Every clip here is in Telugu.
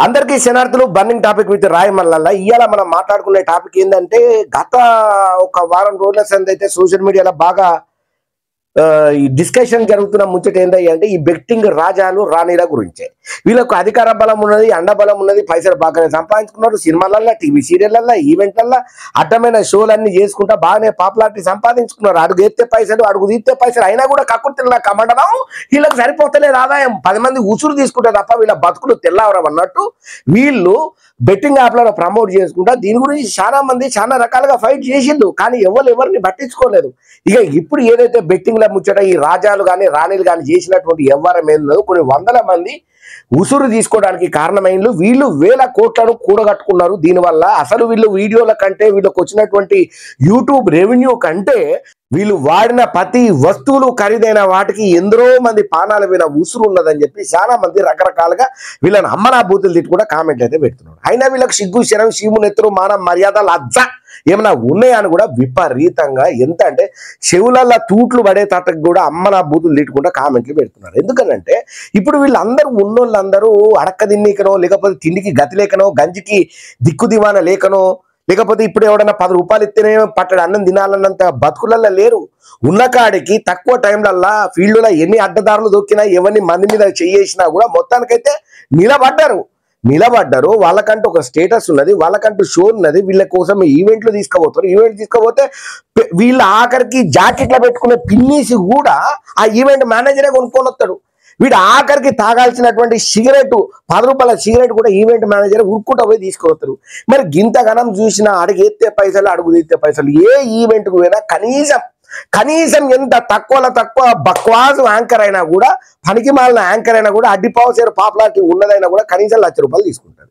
అందరికీ శనార్థులు బర్నింగ్ టాపిక్ విత్ రాయ్ మల్లల్ల ఇవాళ మనం మాట్లాడుకునే టాపిక్ ఏంటంటే గత ఒక వారం రోజుల సంది అయితే సోషల్ మీడియాలో బాగా ఈ డిస్కషన్ జరుగుతున్న ముచ్చట ఏంటంటే అంటే ఈ బెట్టింగ్ రాజాలు రాణిల గురించే. వీళ్ళకు అధికార బలం ఉన్నది, అండ బలం ఉన్నది, పైసలు బాగానే సంపాదించుకున్నారు. సినిమాలల్లో, టీవీ సీరియళ్లలో, ఈవెంట్లల్లో అడ్డమైన షోలన్నీ చేసుకుంటా బాగానే పాపులారిటీ సంపాదించుకున్నారు. అడుగు ఎత్తే పైసలు, అడుగు తీస్తే పైసలు, అయినా కూడా కక్కుర్తిలా కమండడం వీళ్ళకి సరిపోతలేదు ఆదాయం. 10 మంది ఉసురు తీసుకుంటే తప్ప వీళ్ళ బతుకులు తెల్లవరం అన్నట్టు వీళ్ళు బెట్టింగ్ యాప్లను ప్రమోట్ చేసుకుంటా దీని గురించి చాలా మంది చాలా రకాలుగా ఫైట్ చేసిండు. కానీ ఎవరిని పట్టించుకోలేదు. ఇక ఇప్పుడు ఏదైతే బెట్టింగ్ల ముచ్చట ఈ రాజాలు కానీ రాణిలు కానీ చేసినటువంటి వ్యవహారం ఏందో కొన్ని వందల మంది ఉసురు తీసుకోవడానికి కారణమైనలు. వీళ్ళు వేల కోట్లను కూడగట్టుకున్నారు. దీనివల్ల అసలు వీళ్ళు వీడియోల కంటే వీళ్ళకి వచ్చినటువంటి యూట్యూబ్ రెవెన్యూ కంటే వీళ్ళు వాడిన ప్రతి వస్తువులు ఖరీదైన వాటికి ఎందరో మంది పానాల మీద ఉసురు ఉన్నదని చెప్పి చాలా మంది రకరకాలుగా వీళ్ళని అమ్మనా బూతులు తిట్టి కూడా కామెంట్ అయితే పెడుతున్నారు. అయినా వీళ్ళకి సిగ్గు శరం శీమునెత్తురు మానం మర్యాద లజ్జ ఏమైనా ఉన్నాయని కూడా విపరీతంగా ఎంత అంటే చెవులల్లో తూట్లు పడేటట్టుకు కూడా అమ్మనా బూతులు తిట్టుకుంటా కామెంట్లు పెడుతున్నారు. ఎందుకనంటే ఇప్పుడు వీళ్ళందరూ ఉన్నోళ్ళందరూ అడక్క తిన్నీకనో లేకపోతే తిండికి గతి లేకనో గంజికి దిక్కు దివాన లేకనో లేకపోతే ఇప్పుడు ఎవడన్నా 10 రూపాయలు ఇస్తేనే పట్టడు అన్నం తినాలన్నంత బతుకులల్లో లేరు. ఉన్న కాడికి తక్కువ టైంలల్లా ఫీల్డ్లో ఎన్ని అడ్డదారులు దొక్కినా ఎవరిని మంది మీద చేసినా కూడా మొత్తానికైతే నిలబడ్డారు. వాళ్ళకంటూ ఒక స్టేటస్ ఉన్నది, వాళ్ళకంటూ షో ఉన్నది. వీళ్ళ కోసం ఈవెంట్లు తీసుకుపోతే వీళ్ళ ఆఖరికి జాకెట్లో పెట్టుకునే పిన్నీసి కూడా ఆ ఈవెంట్ మేనేజరే కొనుక్కొని వస్తాడు. వీడు ఆఖరికి తాగాల్సినటువంటి సిగరెట్ 10 రూపాయల సిగరెట్ కూడా ఈవెంట్ మేనేజర్ ఉరుక్కుంటా పోయి తీసుకువస్తారు. మరి గింతగనం చూసినా అడుగు ఎత్తే పైసలు, అడుగు తీస్తే పైసలు. ఏ ఈవెంట్కు పోయినా కనీసం ఎంత తక్కువ బక్వాస్ యాంకర్ అయినా కూడా, పనికి మాలిన యాంకర్ అయినా కూడా, అడ్డిపావుసేరు పాపులారిటీ ఉన్నదైనా కూడా కనీసం ₹1,00,000 తీసుకుంటారు.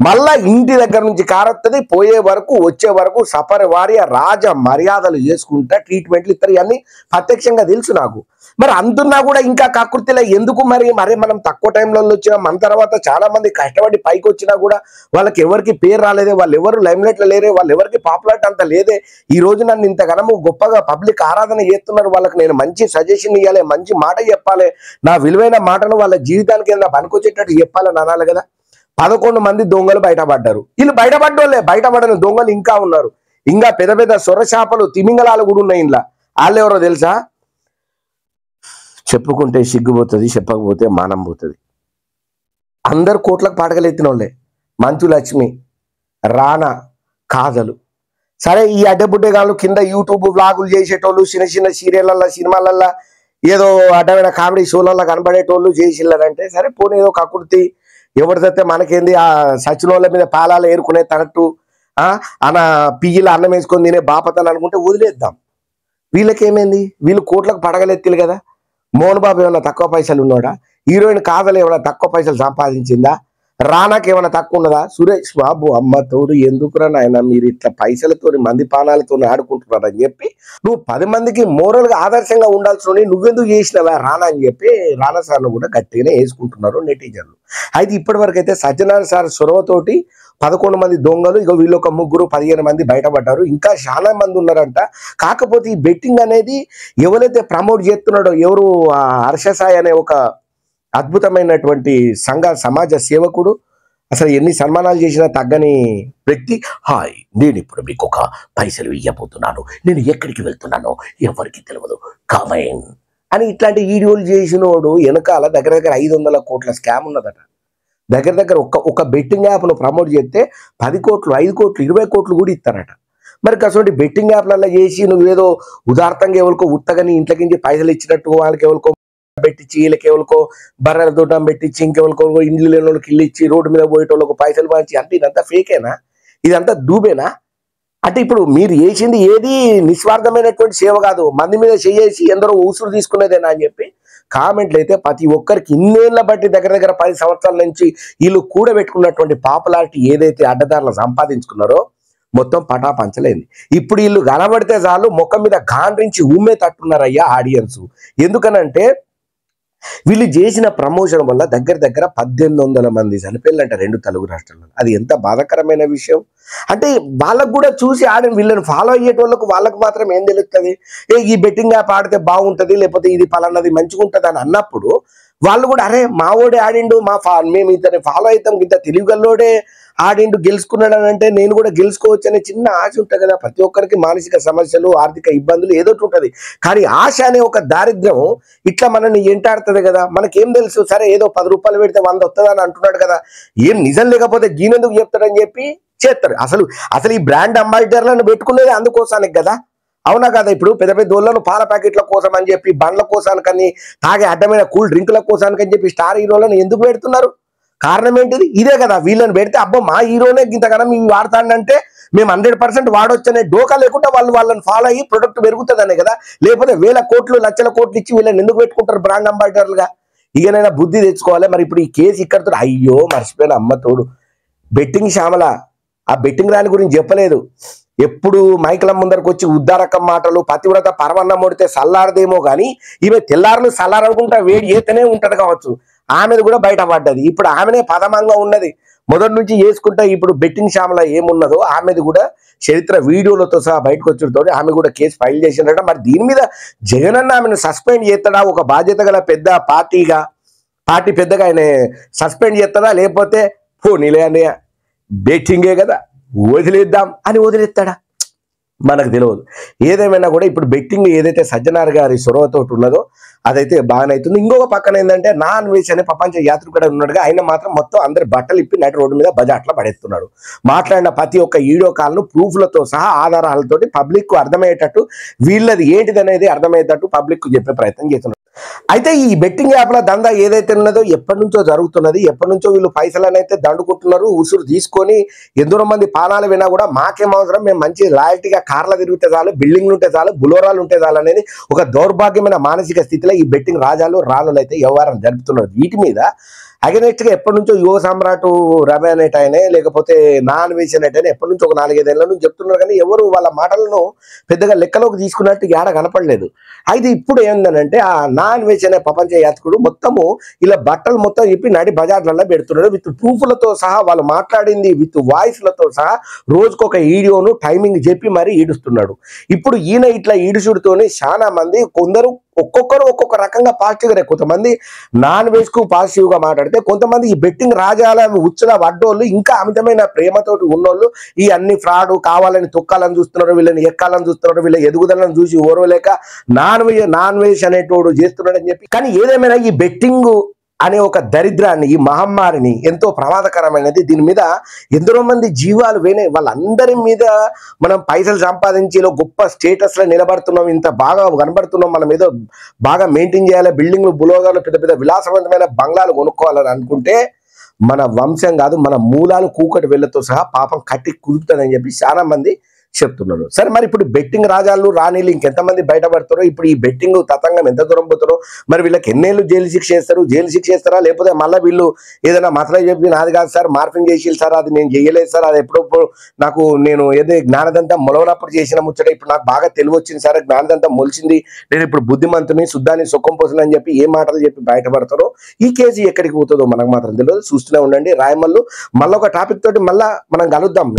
మళ్ళా ఇంటి దగ్గర నుంచి కారొత్తది, పోయే వరకు వచ్చే వరకు సఫర్ వారి రాజ మర్యాదలు చేసుకుంటా ట్రీట్మెంట్లు ఇస్తారు. ఇవన్నీ ప్రత్యక్షంగా తెలుసు నాకు. మరి అంటున్నా కూడా ఇంకా కకృతిలో ఎందుకు? మరి మనం తక్కువ టైంలో వచ్చినా మన తర్వాత చాలా మంది కష్టపడి పైకి వచ్చినా కూడా వాళ్ళకి ఎవరికి పేరు రాలేదే, వాళ్ళు ఎవరు లైమ్లైట్లో లేరే, వాళ్ళు ఎవరికి పాపులారిటీ అంత లేదే. ఈ రోజు నన్ను ఇంతగానో గొప్పగా పబ్లిక్ ఆరాధన చేస్తున్నారు. వాళ్ళకి నేను మంచి సజెషన్ ఇవ్వాలి, మంచి మాట చెప్పాలి, నా విలువైన మాటను వాళ్ళ జీవితానికి ఏదైనా పనికొచ్చేటట్టు చెప్పాలని అనాలి కదా. 11 మంది దొంగలు బయటపడ్డారు. వీళ్ళు బయటపడని దొంగలు ఇంకా ఉన్నారు. ఇంకా పెద్ద సొర చేపలు తిమింగలాలు కూడా ఉన్నాయి ఇంట్లో. వాళ్ళు ఎవరో తెలుసా? చెప్పుకుంటే సిగ్గుపోతుంది, చెప్పకపోతే మానం పోతుంది. అందరు కోట్లకు పాటగలెత్తిన వాళ్ళే. మంచు లక్ష్మి, రానా, కాజలు. సరే ఈ అడ్డబుడ్డేగాళ్ళు కింద యూట్యూబ్ వ్లాగులు చేసేటోళ్ళు, చిన్న సీరియళ్ళల్లో సినిమాలల్లో ఏదో అడ్డమైన కామెడీ షోలలో కనబడేటోళ్ళు చేసిల్లారంటే సరే పోనీ ఏదో కకుర్తి ఎవరిదైతే మనకేంది. ఆ సచినోళ్ళ మీద పాలాలు ఏరుకునే తనట్టు అన్న పియ్యిలో అన్నం వేసుకొని తినే బాపతని అనుకుంటే వదిలేద్దాం. వీళ్ళకేమైంది? వీళ్ళు కోట్లకు పడగలెత్తిలు కదా. మోహన్ బాబు ఏమైనా తక్కువ పైసలు ఉన్నాడా? హీరోయిన్ కాజల్ ఏమైనా తక్కువ పైసలు సంపాదించిందా? రానాకి ఏమైనా తక్కువ ఉన్నదా? సురేష్ బాబు అమ్మ తోడు ఎందుకురా నాయన మీరు ఇట్లా పైసలతో మంది పానాలతో ఆడుకుంటున్నారని చెప్పి నువ్వు 10 మందికి మోరల్గా ఆదర్శంగా ఉండాల్సి నువ్వెందుకు చేసినవా రానా అని చెప్పి రానా సార్ను కూడా గట్టిగానే వేసుకుంటున్నారు నెటిజన్లు. అయితే ఇప్పటి వరకు అయితే సత్యనారాయణ సార్ చొరవతోటి 11 మంది దొంగలు, ఇక వీళ్ళు ఒక 15 మంది బయటపడ్డారు. ఇంకా చాలా మంది ఉన్నారంట. కాకపోతే ఈ బెట్టింగ్ అనేది ఎవరైతే ప్రమోట్ చేస్తున్నాడో ఎవరు హర్షసాయి అనే ఒక అద్భుతమైనటువంటి సమాజ సేవకుడు, అసలు ఎన్ని సన్మానాలు చేసినా తగ్గని వ్యక్తి. హాయ్, నేను ఇప్పుడు మీకు ఒక పైసలు ఇవ్వబోతున్నాను, నేను ఎక్కడికి వెళ్తున్నానో ఎవరికి తెలియదు, కామెంట్ అని ఇట్లాంటి వీడియోలు చేసినోడు వెనకాల దగ్గర 500 కోట్ల స్కామ్ ఉన్నదట. దగ్గర ఒక బెట్టింగ్ యాప్ను ప్రమోట్ చేస్తే 10 కోట్లు, 5 కోట్లు, 20 కోట్లు కూడా ఇస్తారట. మరి కసోటి బెట్టింగ్ యాప్లలో చేసి నువ్వేదో ఉదార్థంగా ఎవరికో ఉత్తగని ఇంట్లోకించి పైసలు ఇచ్చినట్టు వాళ్ళకి ఎవరికో పెట్టించి, వీళ్ళకి ఎవరికో బర్రెల దూటం పెట్టించి, ఇంకెవరికో ఇల్లు లేని వాళ్ళకి ఇల్లు ఇచ్చి, రోడ్డు మీద పోయేటోళ్ళకు పైసలు పంచి, అంటే ఇదంతా ఫేకేనా? ఇదంతా దూబేనా? అంటే ఇప్పుడు మీరు చేసింది ఏది నిస్వార్థమైనటువంటి సేవ కాదు, మంది మీద చేసి ఎందరో ఊసురు తీసుకునేదేనా అని చెప్పి కామెంట్లు అయితే ప్రతి ఒక్కరికి ఇన్నేళ్ల బట్టి దగ్గర 10 సంవత్సరాల నుంచి వీళ్ళు కూడబెట్టుకున్నటువంటి పాపులారిటీ ఏదైతే అడ్డదారులు సంపాదించుకున్నారో మొత్తం పటాపంచలేంది. ఇప్పుడు వీళ్ళు కనబడితే చాలు మొక్క మీద గాండ్రించి ఊమే తట్టున్నారయ్యా ఆడియన్స్. ఎందుకనంటే వీళ్ళు చేసిన ప్రమోషన్ వల్ల దగ్గర 1800 మంది చనిపోయారంట 2 తెలుగు రాష్ట్రాల్లో. అది ఎంత బాధాకరమైన విషయం. అంటే వాళ్ళకు కూడా చూసి వీళ్ళని ఫాలో అయ్యేటోళ్ళకు వాళ్ళకు మాత్రం ఏం తెలుస్తుంది? ఈ బెట్టింగ్ యాప్ ఆడితే బాగుంటుంది, లేకపోతే ఇది పలానది మంచిగా ఉంటుంది అని అన్నప్పుడు వాళ్ళు కూడా అరే మావోడే ఆడిండు మేము ఇతన్ని ఫాలో అవుతాం, ఇంత తెలివిగల్లోడే ఆడిండు గెలుచుకున్నాడు అని అంటే నేను కూడా గెలుచుకోవచ్చు అనే చిన్న ఆశ ఉంటుంది కదా. ప్రతి ఒక్కరికి మానసిక సమస్యలు, ఆర్థిక ఇబ్బందులు ఏదో ఉంటుంది. కానీ ఆశ అనే ఒక దారిద్ర్యం ఇట్లా మనల్ని ఎంటాడుతుంది కదా. మనకేం తెలుసు, సరే ఏదో 10 రూపాయలు పెడితే 100 వస్తుందని అంటున్నాడు కదా, ఏం నిజం లేకపోతే గీనెందుకు చెప్తాడని చెప్పి చేస్తారు. అసలు ఈ బ్రాండ్ అంబాసిడర్లను పెట్టుకునేది అందుకోసానికి కదా, అవునా కదా. ఇప్పుడు పెద్ద పెద్ద దోళ్ళను పాల ప్యాకెట్ల కోసం అని చెప్పి, బండ్ల కోసానికని, తాగే అడ్డమైన కూల్ డ్రింకుల కోసానికని చెప్పి స్టార్ హీరోలను ఎందుకు పెడుతున్నారు? కారణం ఏంటిది? ఇదే కదా. వీళ్ళని పెడితే అబ్బో మా హీరోనే ఇంతగానం ఇవి వాడతాడంటే మేము 100% వాడొచ్చనే డోకా లేకుండా వాళ్ళని ఫాలో అయ్యి ప్రొడక్ట్ పెరుగుతుందనే కదా. లేకపోతే వేల కోట్లు లక్షల కోట్లు ఇచ్చి వీళ్ళని ఎందుకు పెట్టుకుంటారు బ్రాండ్ అంబాసిడర్లుగా? ఇకనైనా బుద్ధి తెచ్చుకోవాలి. మరి ఇప్పుడు ఈ కేసు ఇక్కడతో అయ్యో మర్చిపోయిన అమ్మ తోడు. బెట్టింగ్ శ్యామల ఆ బెట్టింగ్ రాని గురించి చెప్పలేదు. ఎప్పుడు మైకుల ముందరకు వచ్చి ఉద్దారకం మాటలు, పతివ్రత పరమన్నం మొడితే సల్లారదేమో కానీ ఈమె తెల్లారులు సల్లారనుకుంటా వేడి చేతనే ఉంటది కావచ్చు. ఆమెది కూడా బయటపడ్డది. ఇప్పుడు ఆమెనే పదమంగా ఉన్నది మొదటి నుంచి చేసుకుంటా. ఇప్పుడు బెట్టింగ్ శ్యామల ఏమున్నదో ఆమెది కూడా చరిత్ర వీడియోలతో సహా బయటకు వచ్చుతో ఆమె కూడా కేసు ఫైల్ చేసిందట. మరి దీని మీద జగన్ అన్న ఆమెను సస్పెండ్ చేస్తాడా? ఒక బాధ్యత గల పెద్ద పార్టీ పెద్దగా ఆయన సస్పెండ్ చేస్తాడా? లేకపోతే పోనీలే అన్నయ్య బెట్టింగే కదా వదిలేద్దాం అని వదిలేస్తాడా? మనకు తెలియదు. ఏదేమైనా కూడా ఇప్పుడు బెట్టింగ్ ఏదైతే సజ్జనార్ గారి చొరవతో ఉన్నదో అదైతే బాగానే అవుతుంది. ఇంకొక పక్కన ఏంటంటే నాన్ వెజ్ అనే ప్రపంచ యాత్రికుడు ఉన్నాడుగా, ఆయన మాత్రం మొత్తం అందరి బట్టలు ఇప్పి నటి రోడ్డు మీద బజాట్లో పడేస్తున్నాడు. మాట్లాడిన ప్రతి ఒక్క వీడియో కాల్ను ప్రూఫ్లతో సహా ఆధారాలతోటి పబ్లిక్ కు అర్థమయ్యేటట్టు, వీళ్ళది ఏంటిది అనేది అర్థమయ్యేటట్టు పబ్లిక్ కు చెప్పే ప్రయత్నం చేస్తున్నాడు. అయితే ఈ బెట్టింగ్ యాప్ల దందా ఏదైతే ఉన్నదో ఎప్పటి నుంచో జరుగుతున్నది. ఎప్పటి నుంచో వీళ్ళు పైసలను అయితే దండుకుంటున్నారు. ఉసురు తీసుకొని ఎందరో మంది పానాలు వినా కూడా మాకేం అవసరం, మేము మంచి లాయల్టీగా కార్లు తిరిగితే చాలు, బిల్డింగ్లు ఉంటే చాలు, బులోరాలు ఉంటే చాలు అనేది ఒక దౌర్భాగ్యమైన మానసిక స్థితిలో ఈ బెట్టింగ్ రాణులు అయితే వ్యవహారం జరుపుతున్నారు. వీటి మీద అగెనెస్ట్ గా ఎప్పటి నుంచో యువ సమ్రాట్ రవి అనేట ఆయనే, లేకపోతే నాన్ వెజ్ అనేటైనా ఎప్పటి నుంచో ఒక 4-5 ఏళ్ల నుంచి చెప్తున్నారు. కానీ ఎవరు వాళ్ళ మాటలను పెద్దగా లెక్కలోకి తీసుకున్నట్టు ఏడ కనపడలేదు. అయితే ఇప్పుడు ఏంటంటే ఆ నాన్ వెజ్ అనే ప్రపంచ యాత్రికుడు మొత్తము ఇలా బట్టలు మొత్తం చెప్పి నడి బజార్లలో పెడుతున్నాడు. విత్ ప్రూఫ్లతో సహా, వాళ్ళు మాట్లాడింది విత్ వాయిస్లతో సహా రోజుకొక వీడియోను టైమింగ్ చెప్పి మరీ ఈడుస్తున్నాడు. ఇప్పుడు ఈయన ఇట్లా ఈడుచుడుతోనే చాలా మంది కొందరు ఒక్కొక్కరు ఒక్కొక్క రకంగా పాజిటివ్ గా, కొంతమంది నాన్ వెజ్ కు పాజిటివ్ గా మాట్లాడితే, కొంతమంది ఈ బెట్టింగ్ రాజాల ఉచ్చుల వడ్డోళ్ళు, ఇంకా అమితమైన ప్రేమతోటి ఉన్నోళ్ళు ఈ అన్ని ఫ్రాడ్ కావాలని తొక్కాలని చూస్తున్నారు, వీళ్ళని ఎక్కాలని చూస్తున్నారు, వీళ్ళ ఎదుగుదలను చూసి ఓర్వలేక నాన్ వెజ్ అనేటోడు చేస్తున్నాడు అని చెప్పి. కానీ ఏదేమైనా ఈ బెట్టింగ్ అనే ఒక దరిద్రాన్ని, ఈ మహమ్మారిని ఎంతో ప్రమాదకరమైనది. దీని మీద ఎందరో మంది జీవాలు వేనే, వాళ్ళందరి మీద మనం పైసలు సంపాదించి గొప్ప స్టేటస్ లో నిలబడుతున్నాం, ఇంత బాగా కనబడుతున్నాం, మనం ఏదో బాగా మెయింటైన్ చేయాలి, బిల్డింగ్లు బులోగాలు పెద్ద పెద్ద విలాసవంతమైన బంగ్లాలు కొనుక్కోవాలని అనుకుంటే మన వంశం కాదు, మన మూలాలు కూకటి వెళ్ళతో సహా పాపం కట్టి కుదుపుతుందని చెప్పి చాలా మంది చెప్తున్నారు. సరే, మరి ఇప్పుడు బెట్టింగ్ రాజాలు రాణీలు ఇంకెంతమంది బయటపడతారో, ఇప్పుడు ఈ బెట్టింగ్ తతంగం ఎంత దూరం పోతారో, మరి వీళ్ళకి ఎన్నేళ్ళు జైలు శిక్ష చేస్తారు, జైలు శిక్ష చేస్తారా, లేకపోతే మళ్ళీ వీళ్ళు ఏదైనా మతలా చెప్పి నాది కాదు సార్ మార్పింగ్ చేసి సార్, అది నేను చేయలేదు సార్, అది ఎప్పుడప్పుడు నాకు నేను ఏదో జ్ఞానదంతం మొలవనప్పుడు చేసిన ముచ్చట ఇప్పుడు నాకు బాగా తెలివి వచ్చింది సార్, జ్ఞానదంతం మొలిచింది, నేను ఇప్పుడు బుద్ధిమంతుని శుద్ధాన్ని సుఖం పోసిన అని చెప్పి ఏ మాటలు చెప్పి బయటపడతారో, ఈ కేసు ఎక్కడికి పోతుందో మనకు మాత్రం తెలియదు. చూస్తూనే ఉండండి రాయమల్లు. మళ్ళీ ఒక టాపిక్ తోటి మళ్ళీ మనం కలుద్దాం.